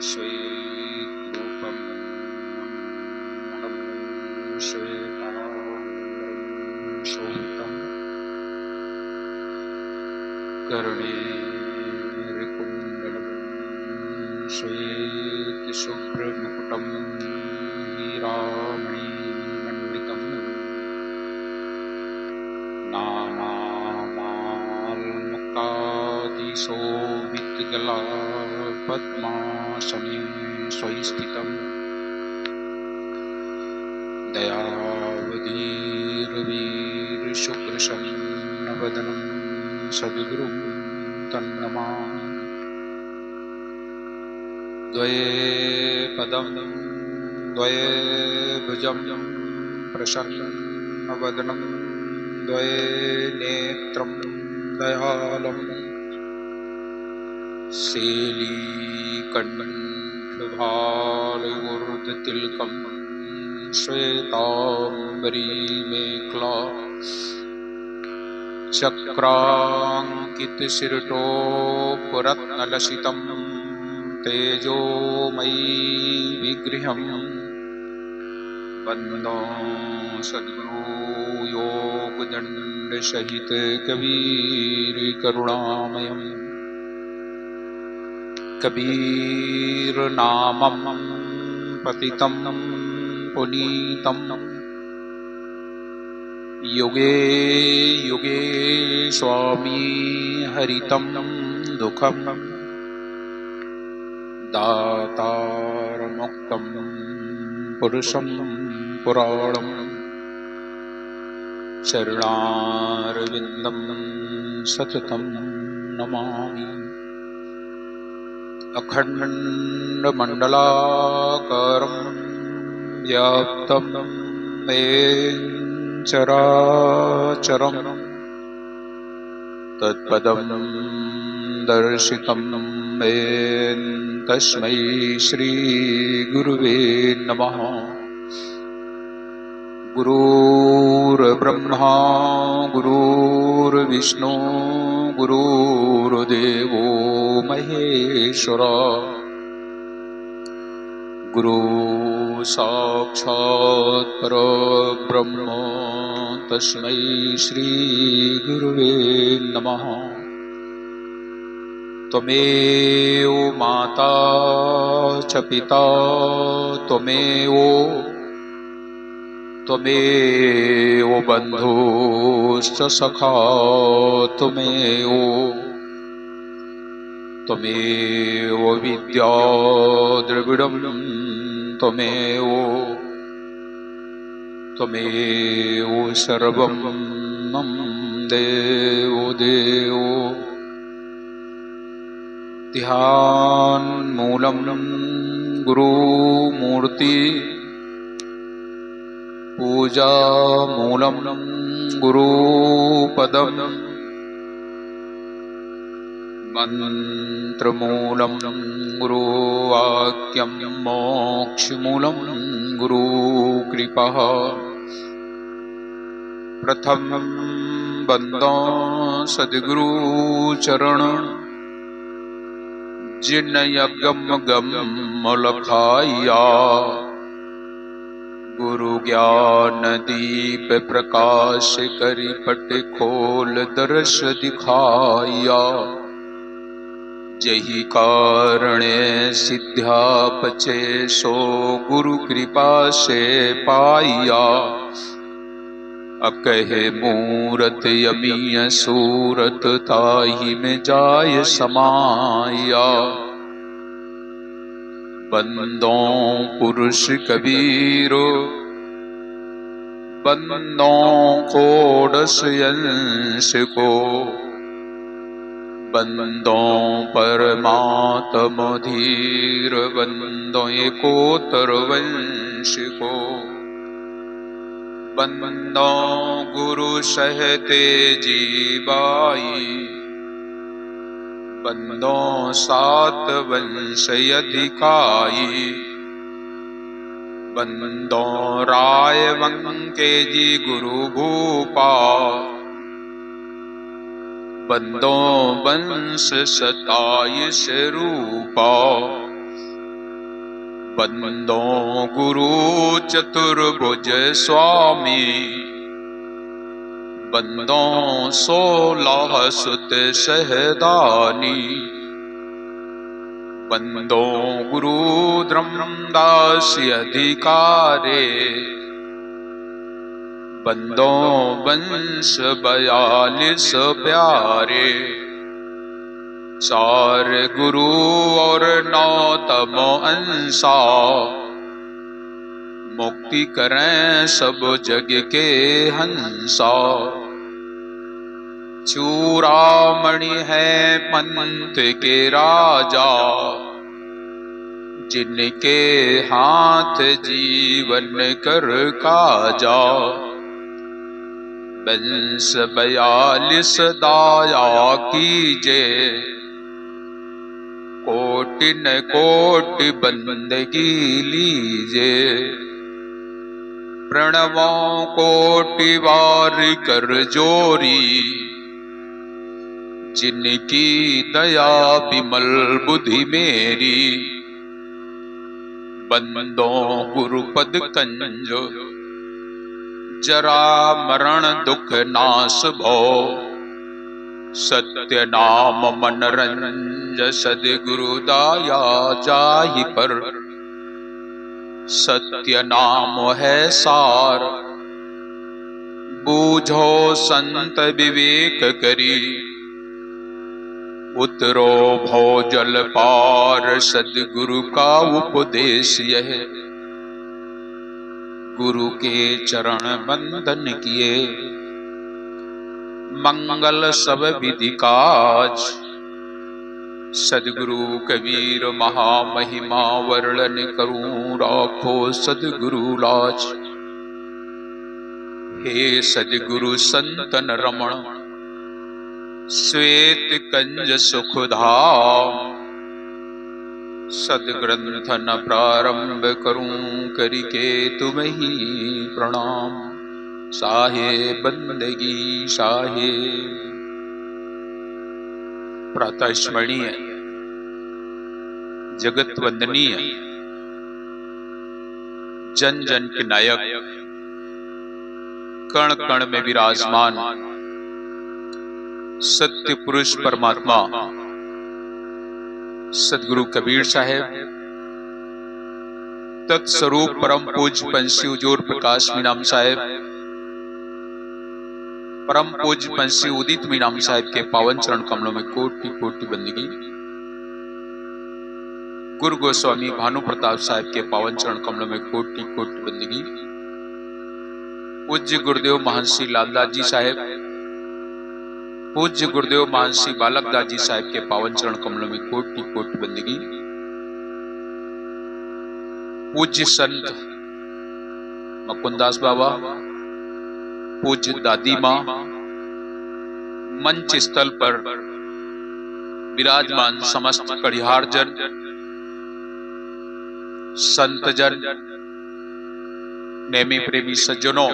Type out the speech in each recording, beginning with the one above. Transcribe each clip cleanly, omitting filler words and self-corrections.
श्वेतरूपं श्वेताम्बरं शोभितं कर्णेन्दुकुण्डलं श्वेतशुभ्रमुकुटं हीरामणिमण्डितं नानामालमुक्तादिशोभितगलापद्मासने स्वस्थितम् दयावधीर्वीरशुक्रशन्नवदनं सद्गुरुं तन्नमामि। द्वये पदं द्वये भुजं प्रसन्नवदनं द्वये नेत्रं दयालं शेलीकण्ठभालवुर्धतिलकं श्वेताम्बरीमेखला चक्राङ्कितशिरटोपरत्नलसितं तेजोमयी विगृहं वन्दे सद्गुरो योगदण्डसहितकबीरकरुणामयम्। कबीरनामं पतितं पुनीतं युगे युगे स्वामी हरितं दुःखं दातारमुक्तं पुरुषं पुराणं चरणारविन्दं सततं नमामि। अखण्डमण्डलाकारं व्याप्तं येन चराचरं तत्पदं दर्शितं येन तस्मै श्रीगुरुवे नमः। गुरुर्ब्रह्मा गुरुर्विष्णु गुरुर्देवो महेश्वरा गुरु साक्षात् परब्रह्म तस्मै श्रीगुरुवे नमः। त्वमेव माता च पिता त्वमेव बन्धुश्च सखा त्वमेव विद्या द्रविडं त्वमेव सर्वं मम देवो देवो। ध्यानमूलं गुरुमूर्ति पूजामूलं गुरुपदं मन्त्रमूलं गुरुवाक्यं मोक्षमूलं गुरुकृपा। प्रथमं वन्दे सद्गुरुचरण जिनयगम लखाया गुरु ज्ञान दीप प्रकाश करि पट खोल दर्श दिखाया। जही कारणे सिद्ध्या पचे सो गुरु कृपा से पाया। अकहे मूरत यमीय सूरत ताहि में जाय समाया। बंदो पुरुष कबीरो बंदो कोडस यंश को बंदो परमात्म धीर बंदो एकोतर वंश को। बंदो गुरु सहते जीवाई बंदो सात वंश अधिकाई। बंदो राय वंके जी गुरु भूपा बंदो वंश 27 रूपा। बंदो गुरु चतुर्भुज स्वामी, बंदो 16 सुत सहदानी, बंदो गुरु धर्मदास अधिकारे, बंदो वंश 42 प्यारे, 4 गुरु और 9 तमो अंसा, मुक्ति करें सब जग के हंसा। चूड़ामणि है पंथ के राजा, जिनके हाथ जीवन कर काजा, वंश 42 दाया कीजे, कोटि न कोटि बंदगी लीजे, प्रणवों कोटि बार कर जोरी, जिनकी दया विमल बुद्धि मेरी, बंदो गुरुपद कंज, जरा मरण दुख नाश भो, सत्य नाम मन रंज, सद्गुरु दाया जाहि पर, सत्य नाम है सार, बूझो संत विवेक करी, उतरो भो जल पार, सद्गुरु का उपदेश यह, गुरु के चरण बंदन किए, मंगल सब विधि काज, सद्गुरु कबीर महामहिमा, वर्णन करूं राखो सद्गुरु लाज। हे सद्गुरु संतन रमण, श्वेत कंज सुखधाम, सद्ग्रंथ न प्रारंभ करूं, करिके तुम्हि प्रणाम। साहे बंदगी साहे, प्रातः स्मरणीय, जगत वंदनीय, जन जन के नायक, कण कण में विराजमान सत्य पुरुष परमात्मा सदगुरु कबीर साहेब, तत्स्वरूप परम पूज्य पंछी उजोर प्रकाश मीनाम साहेब, परम पूज्य पंछी उदित मीनाम साहेब के पावन चरण कमलों में कोटि कोटि बंदगी, गुरु गोस्वामी भानु प्रताप साहेब के पावन चरण कमलों में कोटि कोटि बंदगी, पूज्य गुरुदेव महर्षि लालदास जी साहेब, पूज्य गुरुदेव महर्षि बालकदास जी साहेब के पावन चरण कमलों में कोटि कोटि बंदगी, पूज्य संत मुकुंदास बाबा, पूज्य दादी मां, मंच स्थल पर विराजमान समस्त कड़िहार जन, संत जन, नेमी प्रेमी सज्जनों,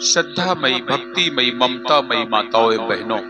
श्रद्धामयी भक्तिमयी ममतामयी माताओं एवं बहनों,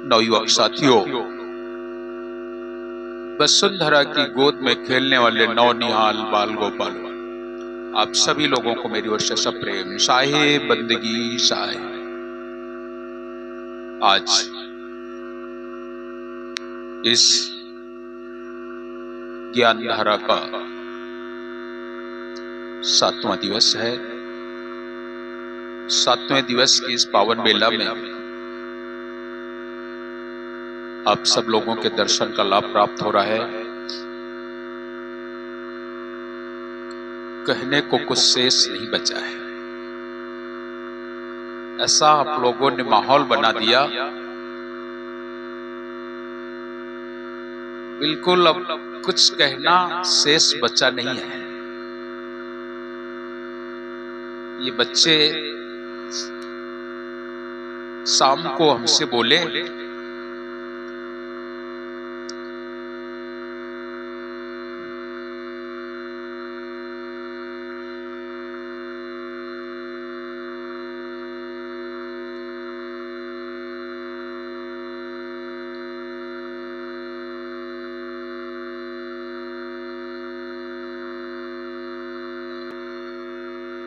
नवयुवक साथियों, वसुंधरा की गोद में खेलने वाले नौनिहाल बाल गोपाल, आप सभी लोगों को मेरी ओर से सप्रेम साहे बंदगी साहे। आज इस ज्ञान धारा का 7वां दिवस है। 7वें दिवस की इस पावन मेला में आप सब लोगों के दर्शन का लाभ प्राप्त हो रहा है। कहने को कुछ शेष नहीं बचा है, ऐसा आप लोगों ने माहौल बना दिया, बिल्कुल अब कुछ कहना शेष बचा नहीं है। ये बच्चे शाम को हमसे बोले,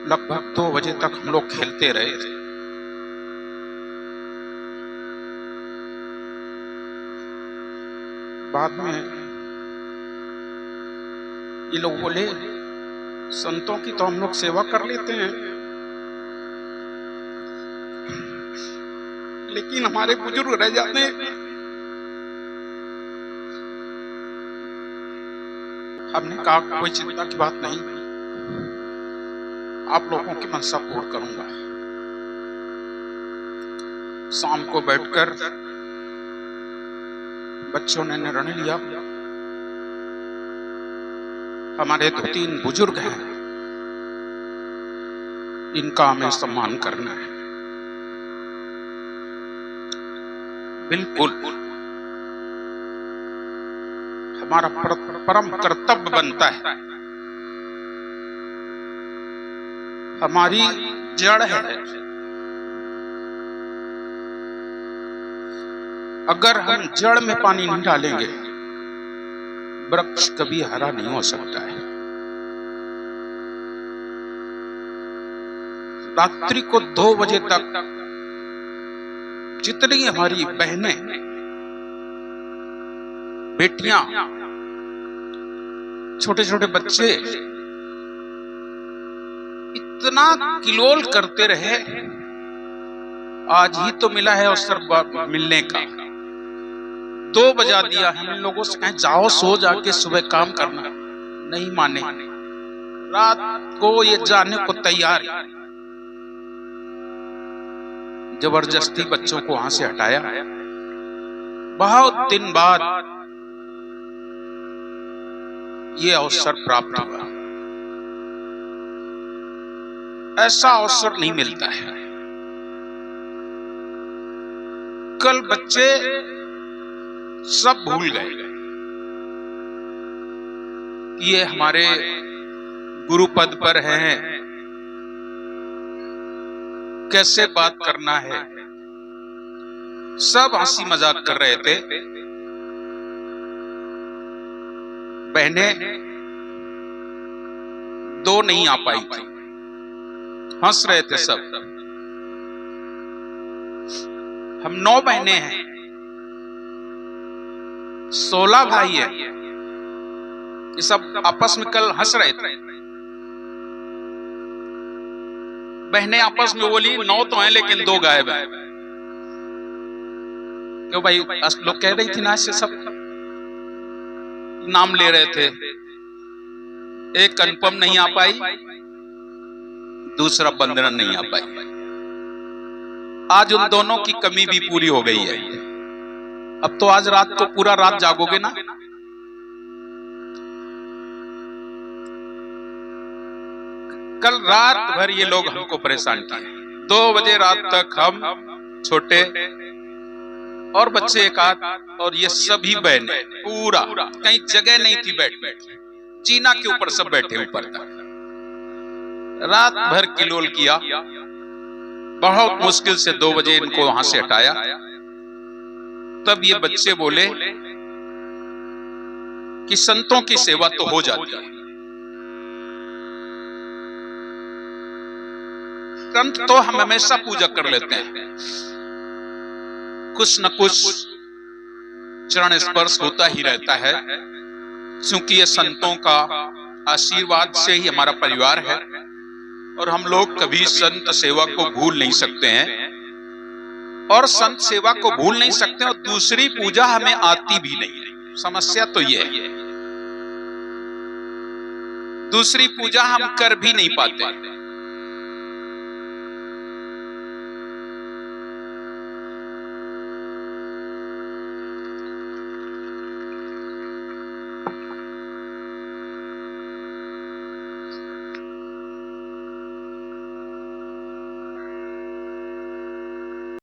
लगभग 2 बजे तक हम लोग खेलते रहे थे। बाद में ये लोग बोले संतों की तो हम लोग सेवा कर लेते हैं, लेकिन हमारे बुजुर्ग रह जाते हैं। हमने कहा कोई चिंता की बात नहीं, आप लोगों की मनसा पूर्ण करूंगा। शाम को बैठकर बच्चों ने निर्णय लिया, हमारे 2-3 बुजुर्ग हैं, इनका हमें सम्मान करना है। बिल्कुल हमारा परम कर्तव्य बनता है, हमारी जड़ है। अगर हम जड़ में पानी नहीं डालेंगे, वृक्ष कभी हरा नहीं हो सकता है। रात्रि को 2 बजे तक जितनी हमारी बहनें, बेटियां, छोटे छोटे बच्चे इतना किलोल करते रहे। आज ही तो मिला है अवसर मिलने का। 2 बजा दिया, हम इन लोगों से कहें जाओ सो जाके सुबह काम करना, नहीं माने। रात को ये जाने को तैयार, जबरदस्ती बच्चों को वहां से हटाया। बहुत दिन बाद ये अवसर प्राप्त हुआ। ऐसा अवसर नहीं मिलता है। कल बच्चे सब भूल गए ये हमारे गुरु पद पर हैं, कैसे बात करना है। सब हंसी मजाक कर रहे थे। बहनें 2 नहीं आ पाई थी, हंस रहे थे सब। हम 9 बहनें हैं, 16 भाई है। ये सब आपस में कल हंस रहे थे। बहनें आपस में बोली 9 तो हैं लेकिन 2 गायब हैं। क्यों भाई, लोग कह रही थी ना, ऐसे सब नाम ले रहे थे। एक अनुपम नहीं आ पाई, दूसरा बंदना नहीं आ पाई। आज उन दोनों की कमी भी पूरी हो गई है। अब तो आज रात को पूरा रात जागोगे ना। कल रात भर ये लोग हमको परेशान किए। 2 बजे रात तक हम छोटे और बच्चे एक आध और ये सभी बहने, पूरा कहीं जगह नहीं थी बैठ जीना के ऊपर सब बैठे ऊपर तक। रात भर किलोल किया। बहुत मुश्किल से 2 बजे इनको वहां से हटाया। तब ये बच्चे बोले कि संतों की सेवा तो हो जाती है। संत तो हम हमेशा पूजा कर लेते हैं, कुछ न कुछ चरण स्पर्श होता ही रहता है, क्योंकि ये संतों का आशीर्वाद से ही हमारा परिवार है। और हम लोग कभी संत सेवा को भूल नहीं सकते हैं, और संत सेवा को भूल नहीं सकते, और दूसरी पूजा हमें आती भी नहीं। समस्या तो ये है, दूसरी पूजा हम कर भी नहीं पाते।